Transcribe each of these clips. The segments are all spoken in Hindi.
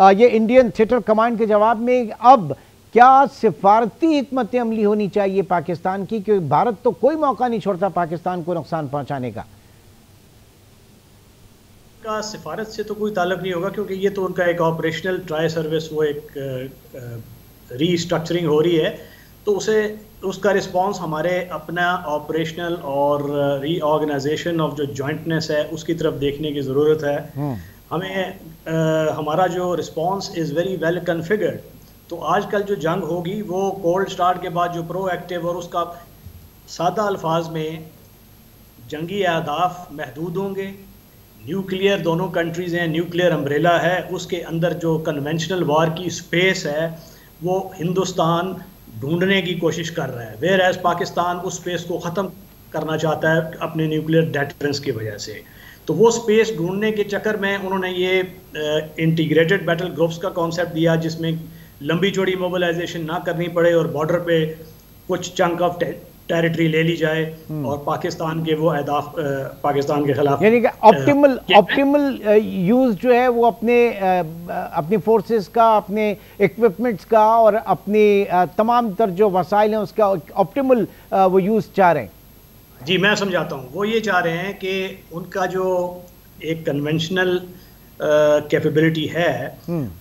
ये इंडियन थिएटर कमांड के जवाब में अब क्या सिफारती हिकमत अमली होनी चाहिए पाकिस्तान की, क्योंकि भारत तो कोई मौका नहीं छोड़ता पाकिस्तान को नुकसान पहुंचाने का। सिफारत से तो कोई ताल्लुक नहीं होगा, क्योंकि ये तो उनका एक ऑपरेशनल ट्राई सर्विस, वो एक रीस्ट्रक्चरिंग हो रही है, तो उसका रिस्पांस हमारे अपना ऑपरेशनल और रीऑर्गेनाइजेशन ऑफ जो जॉइंटनेस है उसकी तरफ देखने की ज़रूरत है। हमें हमारा जो response is very well configured. तो आजकल जो जंग होगी वो कोल्ड स्टार्ट के बाद जो प्रोएक्टिव और उसका सादा अल्फाज में जंगी अहदाफ महदूद होंगे। न्यूक्लियर दोनों कंट्रीज़ हैं, न्यूक्लियर अम्ब्रेला है, उसके अंदर जो कन्वेंशनल वार की स्पेस है वो हिंदुस्तान ढूंढने की कोशिश कर रहा है, वेयर एज पाकिस्तान उस स्पेस को ख़त्म करना चाहता है अपने न्यूक्लियर डेटरेंस की वजह से। तो वो स्पेस ढूंढने के चक्कर में उन्होंने ये इंटीग्रेटेड बैटल ग्रुप्स का कॉन्सेप्ट दिया, जिसमें लंबी चौड़ी मोबिलाइजेशन ना करनी पड़े और बॉर्डर पे कुछ चंक ऑफ टेरिटरी ले ली जाए और पाकिस्तान के वो अहदाफ पाकिस्तान के खिलाफ, यानी कि ऑप्टिमल यूज जो है वो अपनी फोर्सेस का, अपने इक्विपमेंट्स का और अपनी तमाम तर जो वसाइल हैं उसका ऑप्टिमल वो यूज चाह रहे हैं। जी मैं समझाता हूँ, वो ये चाह रहे हैं कि उनका जो एक कन्वेंशनल कैपेबिलिटी है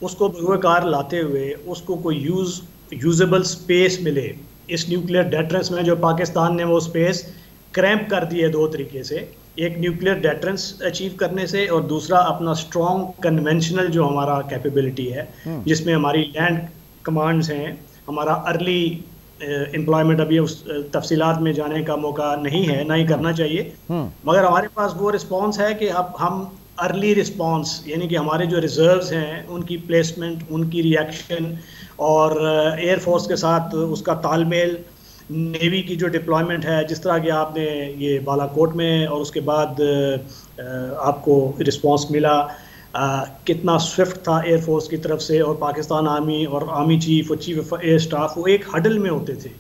उसको बरूकार लाते हुए उसको कोई यूजेबल स्पेस मिले। इस न्यूक्लियर डेटरेंस में जो पाकिस्तान ने वो स्पेस क्रैम्प कर दी है दो तरीके से, एक न्यूक्लियर डेटरेंस अचीव करने से और दूसरा अपना स्ट्रॉन्ग कन्वेंशनल जो हमारा कैपेबिलिटी है जिसमें हमारी लैंड कमांड्स हैं, हमारा अर्ली एम्प्लॉयमेंट। अभी उस तफसीलात में जाने का मौका नहीं है, ना ही करना चाहिए, मगर हमारे पास वो रिस्पॉन्स है कि अब हम अर्ली रिस्पॉन्स, यानी कि हमारे जो रिजर्व्स हैं उनकी प्लेसमेंट, उनकी रिएक्शन और एयरफोर्स के साथ उसका तालमेल, नेवी की जो डिप्लॉयमेंट है, जिस तरह के आपने ये बालाकोट में और उसके बाद आपको रिस्पॉन्स मिला, कितना स्विफ्ट था एयरफोर्स की तरफ से, और पाकिस्तान आर्मी और आर्मी चीफ और चीफ ऑफ एयर स्टाफ वो एक हडल में होते थे।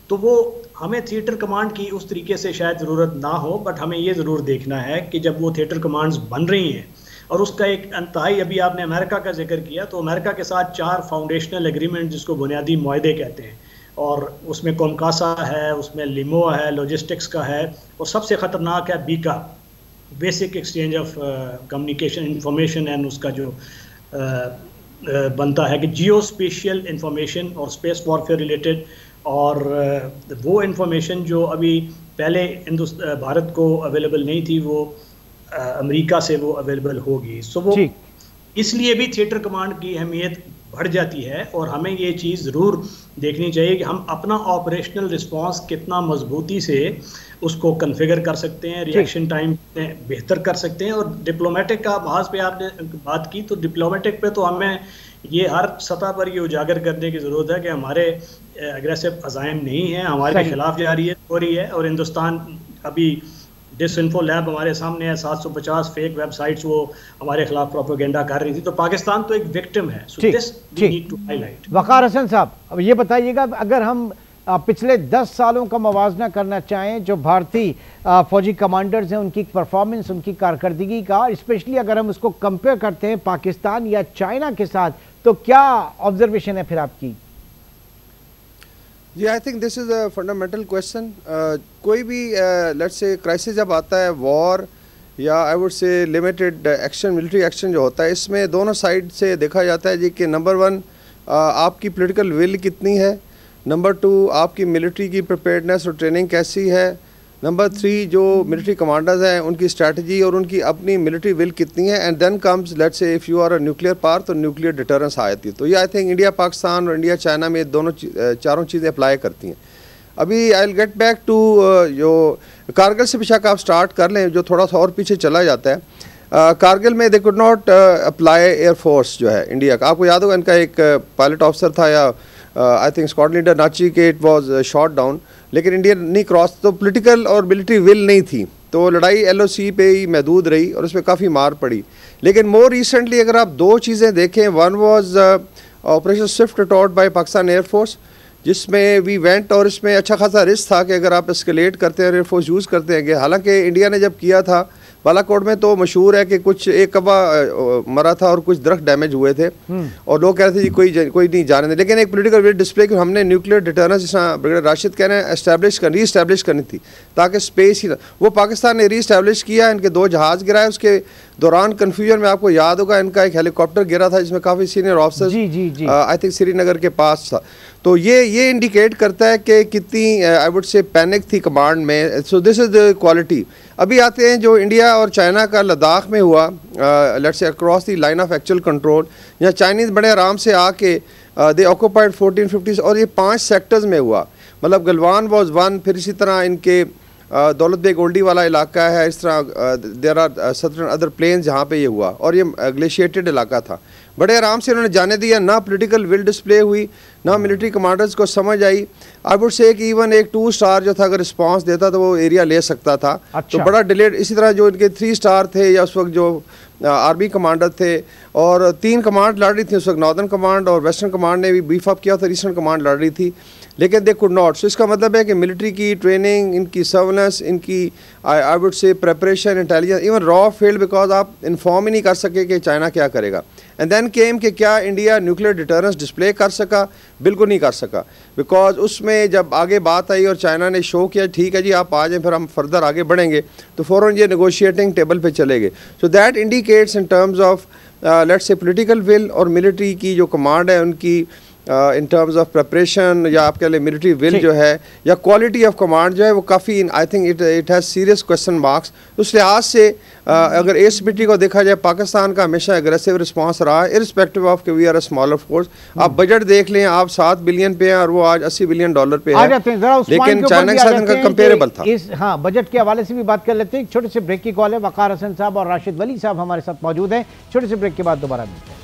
तो वो हमें थिएटर कमांड की उस तरीके से शायद ज़रूरत ना हो, बट हमें ये ज़रूर देखना है कि जब वो थिएटर कमांड्स बन रही हैं और उसका एक अंतहाई, अभी आपने अमेरिका का जिक्र किया, तो अमेरिका के साथ 4 फाउंडेशनल एग्रीमेंट जिसको बुनियादी मुआहदे कहते हैं, और उसमें कोमकासा है, उसमें लिमो है, लॉजिस्टिक्स का है, और सबसे ख़तरनाक है Bika, basic exchange of communication information, and उसका जो बनता है कि जियो स्पेशियल इंफॉर्मेशन और स्पेस वॉरफेयर रिलेटेड, और वो इंफॉर्मेशन जो अभी पहले भारत को अवेलेबल नहीं थी वो अमेरिका से वो अवेलेबल होगी। सो वो इसलिए भी थिएटर कमांड की अहमियत बढ़ जाती है, और हमें ये चीज़ ज़रूर देखनी चाहिए कि हम अपना ऑपरेशनल रिस्पांस कितना मजबूती से उसको कन्फिगर कर सकते हैं, रिएक्शन टाइम बेहतर कर सकते हैं। और डिप्लोमेटिक का महाज पे आपने बात की, तो डिप्लोमेटिक पे तो हमें ये हर सतह पर ये उजागर करने की ज़रूरत है कि हमारे एग्रेसिव अज़ाइम नहीं है, हमारे खिलाफ जारी हो रही है, और हिंदुस्तान अभी डिसइंफो लैब हमारे सामने है, 750 फेक वेबसाइट्स वो हमारे खिलाफ प्रोपेगेंडा कर रही थी। तो पाकिस्तान तो एक विक्टिम है। So this we need to highlight. Waqar Hasan साहब, अब ये बताइएगा, अगर हम पिछले 10 सालों का मवाजना करना चाहें जो भारतीय फौजी कमांडर्स हैं उनकी परफॉर्मेंस, उनकी कारकर्दगी का, स्पेशली अगर हम उसको कंपेयर करते हैं पाकिस्तान या चाइना के साथ, तो क्या ऑब्जर्वेशन है फिर आपकी? जी, I think this is a fundamental question. कोई भी लेट्स से क्राइसिस जब आता है, वॉर या I would say limited action, military action जो होता है, इसमें दोनों साइड से देखा जाता है जी कि नंबर 1 आपकी पॉलिटिकल विल कितनी है, नंबर 2 आपकी मिलिट्री की प्रिपेयर्डनेस और ट्रेनिंग कैसी है, नंबर 3 जो मिलिट्री कमांडर्स हैं उनकी स्ट्रैटेजी और उनकी अपनी मिलिट्री विल कितनी है, and then comes let's say if you are a nuclear power तो न्यूक्लियर डिटरेंस आ जाती है। तो ये आई थिंक इंडिया पाकिस्तान और इंडिया चाइना में दोनों चारों चीज़ें अप्लाई करती हैं। अभी I will get back to जो कारगिल से बेशक आप स्टार्ट कर लें, जो थोड़ा सा और पीछे चला जाता है। कारगिल में they could not apply air force जो है इंडिया का, आपको याद होगा इनका एक पायलट ऑफिसर था या आई थिंक स्क्वाड लीडर नाची के, इट वाज शॉट डाउन, लेकिन इंडिया नहीं क्रॉस, तो पॉलिटिकल और मिलिट्री विल नहीं थी, तो लड़ाई LOC पे ही महदूद रही और उसमें काफ़ी मार पड़ी। लेकिन मोर रिसेंटली अगर आप 2 चीज़ें देखें, one was operation Swift taught by Pakistan air force, जिसमें वी वेंट, और इसमें अच्छा खासा रिस्क था कि अगर आप एस्केलेट करते हैं एयरफोर्स यूज़ करते हैं, हालांकि इंडिया ने जब किया था बालाकोट में तो मशहूर है कि कुछ एक कब्बा मरा था और कुछ दरख्त डैमेज हुए थे और लोग कह रहे थे जी कोई नहीं जाने दे, लेकिन एक पॉलिटिकल विल डिस्प्ले कि हमने न्यूक्लियर डिटर्रेंस, जिस ब्रिगेडियर राशिद कह रहे हैं, री इस्टेब्लिश करनी थी ताकि स्पेस ही, वो पाकिस्तान ने री इस्टेब्लिश किया। इनके 2 जहाज़ गिराए, उसके दौरान कन्फ्यूजन में आपको याद होगा इनका एक हेलीकॉप्टर गिरा था जिसमें काफ़ी senior officers I think Srinagar के पास था। तो ये इंडिकेट करता है कि कितनी आई वुड से पैनिक थी कमांड में। So this is the quality. अभी आते हैं जो इंडिया और चाइना का लद्दाख में हुआ, let's say across the line of actual control, यहाँ चाइनीज़ बड़े आराम से आके दे ऑक्यूपाइड 1450 और ये 5 सेक्टर्स में हुआ। मतलब गलवान वाज 1, फिर इसी तरह इनके दौलत बेग ओल्डी वाला इलाका है, इस तरह there are certain other plains जहाँ पे ये हुआ और ये ग्लेशिएटेड इलाका था। बड़े आराम से उन्होंने जाने दिया, ना पॉलिटिकल विल डिस्प्ले हुई, ना मिलिट्री कमांडर्स को समझ आई। आई वुड से कि इवन एक 2 स्टार जो था अगर रिस्पांस देता तो वो एरिया ले सकता था। अच्छा। तो बड़ा डिलेड। इसी तरह जो इनके 3 स्टार थे या उस वक्त जो आर्मी कमांडर थे और 3 कमांड लड़ रही थी उस वक्त, नॉर्दर्न कमांड और वेस्टर्न कमांड ने भी बीफ अप किया था, ईस्टर्न कमांड लड़ रही थी, लेकिन दे कुड नॉट। सो इसका मतलब है कि मिलिट्री की ट्रेनिंग, इनकी सर्वेलेंस, इनकी I would say preparation, intelligence, even raw field, because आप इन्फॉर्म ही नहीं कर सके कि चाइना क्या करेगा। एंड देन केम कि क्या इंडिया न्यूक्लियर डिटर्रेंस डिस्प्ले कर सका? बिल्कुल नहीं कर सका, बिकॉज उसमें जब आगे बात आई और चाइना ने शो किया ठीक है जी आप आ जाएं फिर हम फर्दर आगे बढ़ेंगे, तो फ़ौरन ये नेगोशिएटिंग टेबल पे चले गए। So that indicates in terms of let's say political will और मिलिट्री की जो कमांड है उनकी इन टर्म्स ऑफ प्रिपरेशन या आप कह लें मिलिट्री विल जो है या क्वालिटी ऑफ कमांड जो है वो काफ़ी I think it has serious question marks. उस लिहाज से अगर एसपीटी को देखा जाए पाकिस्तान का हमेशा एग्रेसिव रिस्पांस रहा है इरिस्पेक्टिव ऑफ कि we are a smaller force. आप बजट देख लें, आप 7 बिलियन पे हैं और वो आज $80 बिलियन पे है, लेकिन चाइना के साथ इनका कंपेरेबल था। हाँ, बजट के हवाले से भी बात कर लेते हैं। छोटे से ब्रेक की कॉल है, वकार हसन साहब और राशिद वली साहब हमारे साथ मौजूद हैं। छोटे से ब्रेक के बाद दोबारा मिलते हैं।